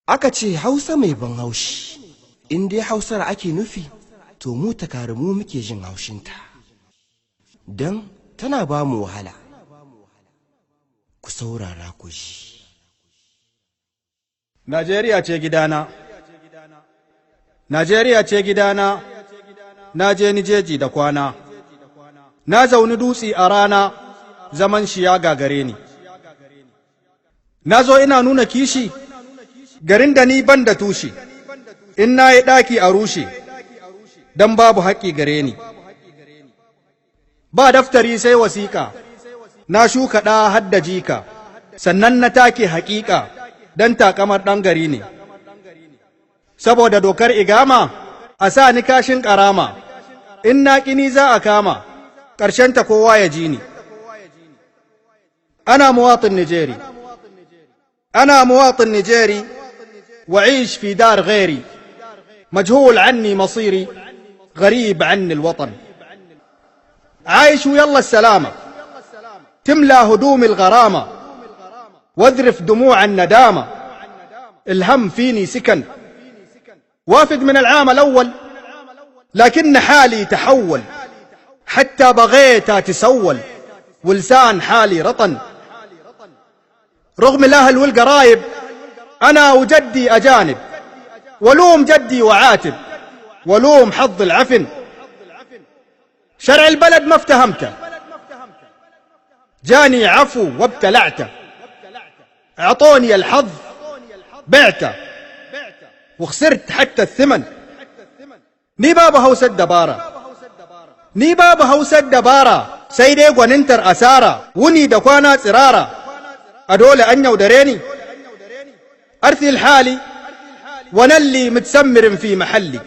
Aka ce Hausa mai ban haushi, in dai Hausar ake nufi, to mu takarimu muke jin haushinta, don tana ba mu wahala. Ku saurara ku ji. Najeriya ce gidana, Najeriya ce gidana, na je ni jeji da kwana, na zauni dutse a rana, zaman shi ya gagare ni. Na zo ina nuna kishi, garin da ni ban da tushe, in na yi ɗaki a rushe, don babu haƙƙi gare ni. Ba daftari sai wasiƙa, na shuka ɗa hadda jika, sannan na take haƙiƙa, don taƙamar ɗan gari ne. Saboda dokar igama, a sa ni kashin ƙarama, in na ƙini za a kama, ƙarshenta kowa ya ji ni. Ana muwatin Nijeri, أنا مواطن نيجيري وعيش في دار غيري مجهول عني مصيري غريب عني الوطن عايش ويلا السلامة تملى هدوم الغرامة واذرف دموع الندامة الهم فيني سكن وافد من العام الأول لكن حالي تحول حتى بغيت أتسول ولسان حالي رطن رغم الأهل والقرايب أنا وجدي أجانب ولوم جدي وعاتب ولوم حظ العفن شرع البلد ما افتهمته جاني عفو وابتلعته أعطوني الحظ بعته وخسرت حتى الثمن ني بابا هوس الدبارة ني بابا هوس الدبارة سيدي وننتر أسارة وني دكوانا سرارة أدول أن يودريني أرثي الحالي ونلي متسمر في محلي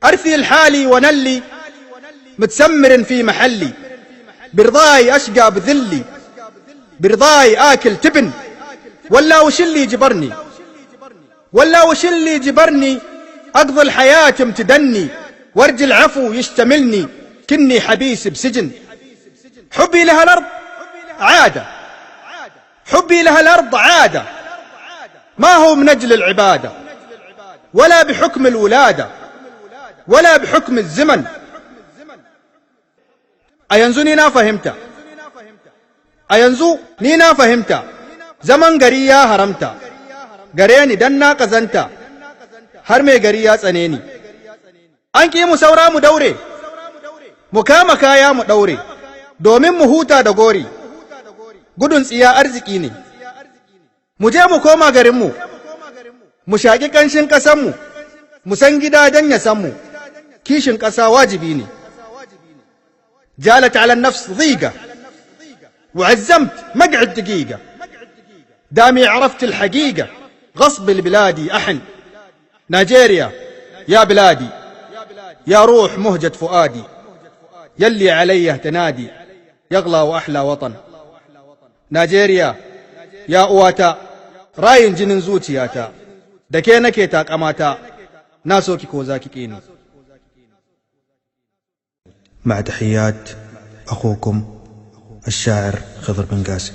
أرثي الحالي ونلي متسمر في محلي برضاي أشقى بذلي برضاي آكل تبن ولا وش اللي جبرني ولا وش اللي جبرني أقضي الحياة امتدني وارج العفو يشتملني كني حبيس بسجن حبي لها الأرض عادة حبي لها الأرض عادة ما هو من أجل العبادة ولا بحكم الولادة ولا بحكم الزمن أينزو نينا فهمتا أينزو نينا فهمتا زمن قريا هرمتا قريني دنا قزنتا هرمي قريا سنيني أنكي مسورا مدوري مكاما كايا مدوري دومين مهوتا دغوري gudun tsiya arziki ne mu je mu koma garinmu mu shaƙi ƙanshin ƙasanmu mu san gidajen ya sanmu kishin ƙasa wajibi ne jalat ala nafs dhiqa وعزمت مقعد دقيقة دامي عرفت الحقيقة غصب البلادي أحن نيجيريا يا بلادي يا روح مهجة فؤادي يلي عليه تنادي يغلى وأحلى وطن Najeriya, ya uwata, rayin jinin zuciyata, da ke nake takamata, na so ki ko za ki ƙini. مع تحيات أخوكم الشاعر خضر بن قاسم.